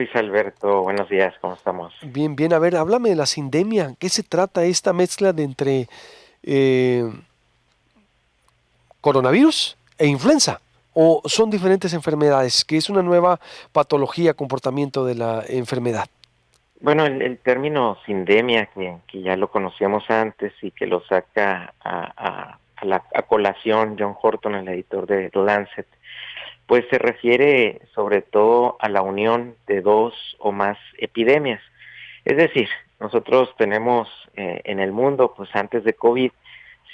Luis Alberto, buenos días, ¿cómo estamos? Bien, bien. A ver, háblame de la sindemia. ¿Qué se trata esta mezcla de entre eh, coronavirus e influenza? ¿O son diferentes enfermedades? ¿Que es una nueva patología, comportamiento de la enfermedad? Bueno, el término sindemia, que ya lo conocíamos antes y que lo saca a colación John Horton, el editor de The Lancet, pues se refiere sobre todo a la unión de dos o más epidemias. Es decir, nosotros tenemos en el mundo, pues antes de COVID,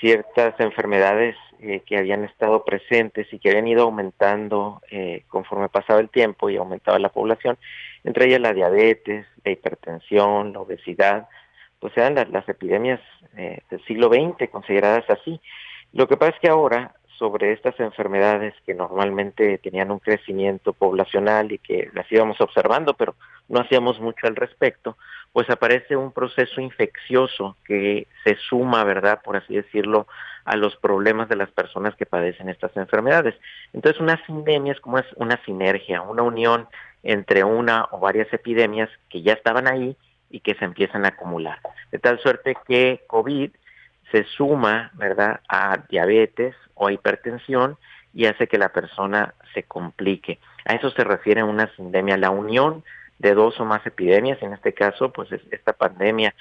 ciertas enfermedades que habían estado presentes y que habían ido aumentando conforme pasaba el tiempo y aumentaba la población, entre ellas la diabetes, la hipertensión, la obesidad, pues eran las epidemias del siglo XX consideradas así. Lo que pasa es que ahora, sobre estas enfermedades que normalmente tenían un crecimiento poblacional y que las íbamos observando, pero no hacíamos mucho al respecto, pues aparece un proceso infeccioso que se suma, ¿verdad?, por así decirlo, a los problemas de las personas que padecen estas enfermedades. Entonces, una sindemia es como es una sinergia, una unión entre una o varias epidemias que ya estaban ahí y que se empiezan a acumular. De tal suerte que COVID se suma, ¿verdad?, a diabetes o a hipertensión y hace que la persona se complique. A eso se refiere una sindemia, la unión de dos o más epidemias. En este caso, pues esta pandemia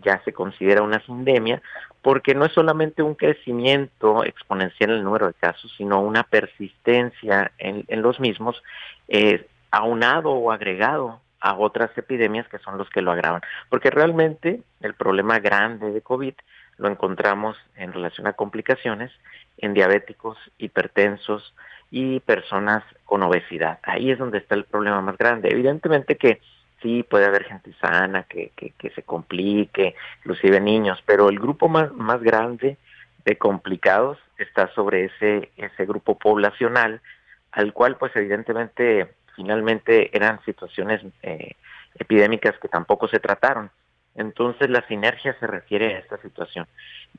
ya se considera una sindemia, porque no es solamente un crecimiento exponencial en el número de casos, sino una persistencia en los mismos, aunado o agregado a otras epidemias que son los que lo agravan. Porque realmente el problema grande de COVID lo encontramos en relación a complicaciones en diabéticos, hipertensos y personas con obesidad. Ahí es donde está el problema más grande. Evidentemente que sí puede haber gente sana que se complique, inclusive niños, pero el grupo más grande de complicados está sobre ese grupo poblacional, al cual pues evidentemente finalmente eran situaciones epidémicas que tampoco se trataron. Entonces la sinergia se refiere a esta situación.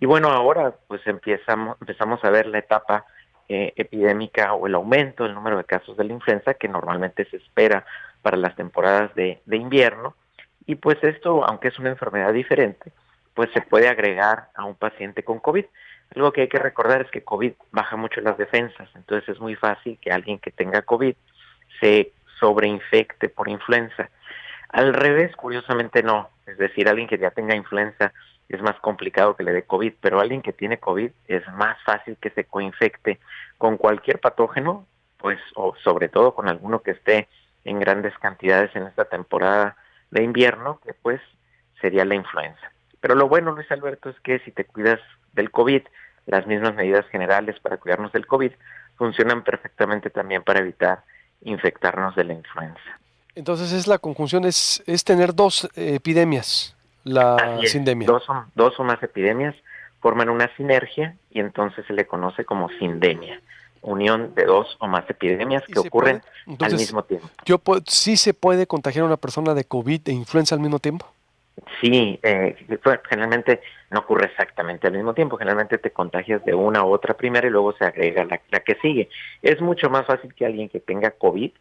Y bueno, ahora pues empezamos a ver la etapa epidémica o el aumento del número de casos de la influenza que normalmente se espera para las temporadas de invierno. Y pues esto, aunque es una enfermedad diferente, pues se puede agregar a un paciente con COVID. Algo que hay que recordar es que COVID baja mucho las defensas, entonces es muy fácil que alguien que tenga COVID se sobreinfecte por influenza. Al revés, curiosamente no. Es decir, alguien que ya tenga influenza es más complicado que le dé COVID, pero alguien que tiene COVID es más fácil que se coinfecte con cualquier patógeno, pues, o sobre todo con alguno que esté en grandes cantidades en esta temporada de invierno, que pues sería la influenza. Pero lo bueno, Luis Alberto, es que si te cuidas del COVID, las mismas medidas generales para cuidarnos del COVID funcionan perfectamente también para evitar infectarnos de la influenza. Entonces es la conjunción, es tener dos epidemias, la Así es, sindemia. dos o más epidemias forman una sinergia y entonces se le conoce como sindemia, unión de dos o más epidemias ¿Y que se puede? ocurren al Entonces, mismo tiempo. sí se puede contagiar a una persona de COVID e influenza al mismo tiempo. Sí, generalmente no ocurre exactamente al mismo tiempo, generalmente te contagias de una u otra primero y luego se agrega la que sigue. Es mucho más fácil que alguien que tenga COVID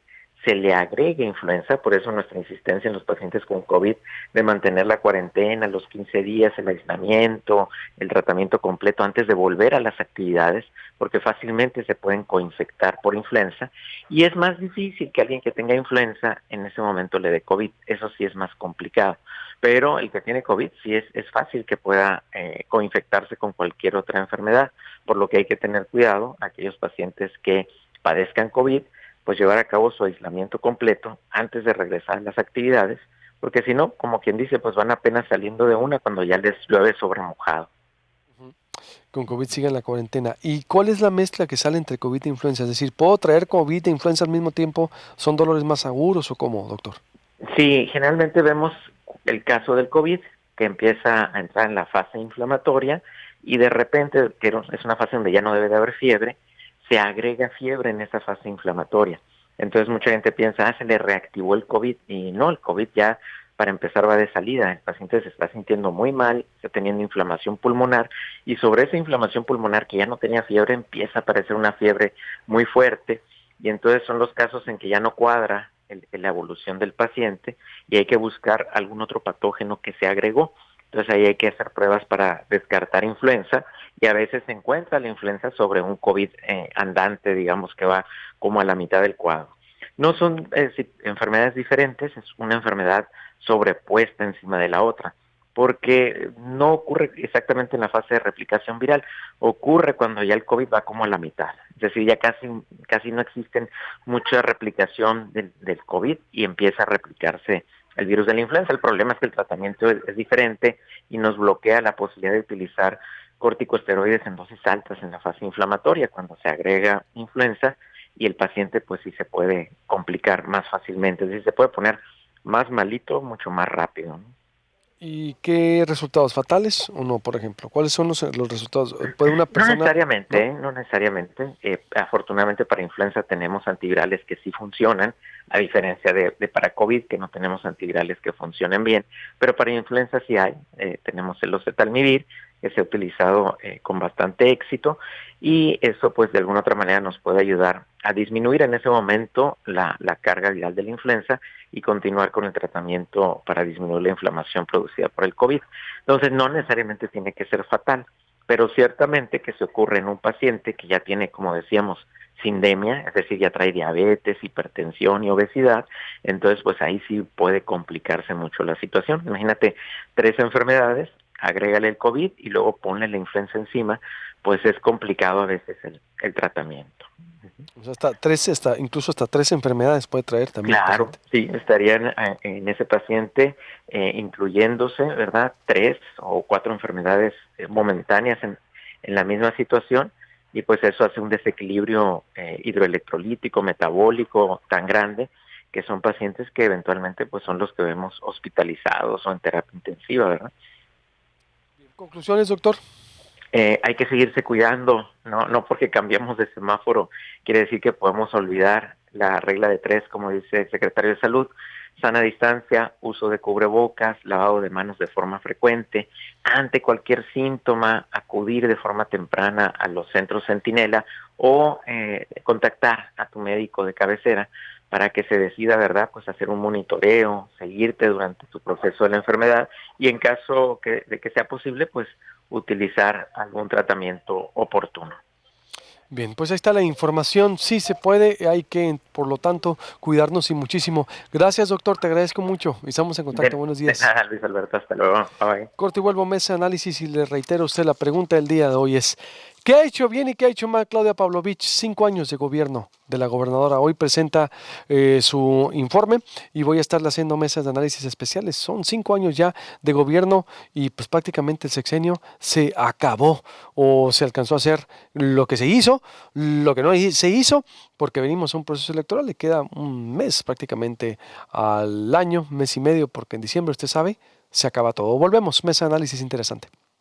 se le agregue influenza, por eso nuestra insistencia en los pacientes con COVID de mantener la cuarentena, los 15 días, el aislamiento, el tratamiento completo antes de volver a las actividades, porque fácilmente se pueden coinfectar por influenza y es más difícil que alguien que tenga influenza en ese momento le dé COVID, eso sí es más complicado, pero el que tiene COVID sí es fácil que pueda coinfectarse con cualquier otra enfermedad, por lo que hay que tener cuidado aquellos pacientes que padezcan COVID, pues llevar a cabo su aislamiento completo antes de regresar a las actividades, porque si no, como quien dice, pues van apenas saliendo de una cuando ya les llueve sobre mojado. Con COVID sigue en la cuarentena. ¿Y cuál es la mezcla que sale entre COVID e influenza? Es decir, ¿puedo traer COVID e influenza al mismo tiempo? ¿Son dolores más agudos o cómo, doctor? Sí, generalmente vemos el caso del COVID que empieza a entrar en la fase inflamatoria y de repente, que es una fase donde ya no debe de haber fiebre, se agrega fiebre en esa fase inflamatoria. Entonces mucha gente piensa, se le reactivó el COVID y no, el COVID ya para empezar va de salida. El paciente se está sintiendo muy mal, está teniendo inflamación pulmonar y sobre esa inflamación pulmonar que ya no tenía fiebre empieza a aparecer una fiebre muy fuerte y entonces son los casos en que ya no cuadra la evolución del paciente y hay que buscar algún otro patógeno que se agregó. Entonces ahí hay que hacer pruebas para descartar influenza y a veces se encuentra la influenza sobre un COVID andante, digamos que va como a la mitad del cuadro. No son enfermedades diferentes, es una enfermedad sobrepuesta encima de la otra, porque no ocurre exactamente en la fase de replicación viral, ocurre cuando ya el COVID va como a la mitad, es decir, ya casi no existen mucha replicación del COVID y empieza a replicarse el virus de la influenza. El problema es que el tratamiento es diferente y nos bloquea la posibilidad de utilizar corticosteroides en dosis altas en la fase inflamatoria cuando se agrega influenza y el paciente pues sí se puede complicar más fácilmente, es decir, se puede poner más malito mucho más rápido, ¿no? ¿Y qué resultados fatales o no, por ejemplo? ¿Cuáles son los resultados? ¿Puede una No persona, necesariamente, no? no necesariamente. Afortunadamente para influenza tenemos antivirales que sí funcionan, a diferencia de para COVID que no tenemos antivirales que funcionen bien, pero para influenza sí hay. Tenemos el oseltamivir que se ha utilizado con bastante éxito y eso pues de alguna otra manera nos puede ayudar a disminuir en ese momento la carga viral de la influenza y continuar con el tratamiento para disminuir la inflamación producida por el COVID. Entonces no necesariamente tiene que ser fatal, pero ciertamente que se ocurre en un paciente que ya tiene, como decíamos, sindemia, es decir, ya trae diabetes, hipertensión y obesidad, entonces pues ahí sí puede complicarse mucho la situación. Imagínate 3 enfermedades, agrégale el COVID y luego ponle la influenza encima, pues es complicado a veces el tratamiento. O sea, incluso hasta 3 enfermedades puede traer también el Claro, paciente. sí, estarían en ese paciente incluyéndose, ¿verdad? 3 o 4 enfermedades momentáneas en la misma situación y pues eso hace un desequilibrio hidroelectrolítico, metabólico tan grande que son pacientes que eventualmente pues son los que vemos hospitalizados o en terapia intensiva, ¿verdad? Conclusiones, doctor. Hay que seguirse cuidando, no porque cambiamos de semáforo quiere decir que podemos olvidar la regla de 3, como dice el secretario de Salud: sana distancia, uso de cubrebocas, lavado de manos de forma frecuente, ante cualquier síntoma, acudir de forma temprana a los centros Centinela o contactar a tu médico de cabecera para que se decida, ¿verdad?, pues hacer un monitoreo, seguirte durante tu proceso de la enfermedad y en caso de que sea posible, pues utilizar algún tratamiento oportuno. Bien, pues ahí está la información. Sí se puede, hay que, por lo tanto, cuidarnos y muchísimo. Gracias, doctor, te agradezco mucho. Y estamos en contacto. Buenos De días. nada, Luis Alberto, hasta luego. Bye. Corte y vuelvo mesa de análisis y le reitero a usted la pregunta del día de hoy es, ¿qué ha hecho bien y qué ha hecho mal Claudia Pavlovich? 5 años de gobierno de la gobernadora. Hoy presenta su informe y voy a estarle haciendo mesas de análisis especiales. Son 5 años ya de gobierno y pues prácticamente el sexenio se acabó o se alcanzó a hacer lo que se hizo, lo que no se hizo, porque venimos a un proceso electoral. Le queda un mes prácticamente al año, mes y medio, porque en diciembre, usted sabe, se acaba todo. Volvemos, mesa de análisis interesante.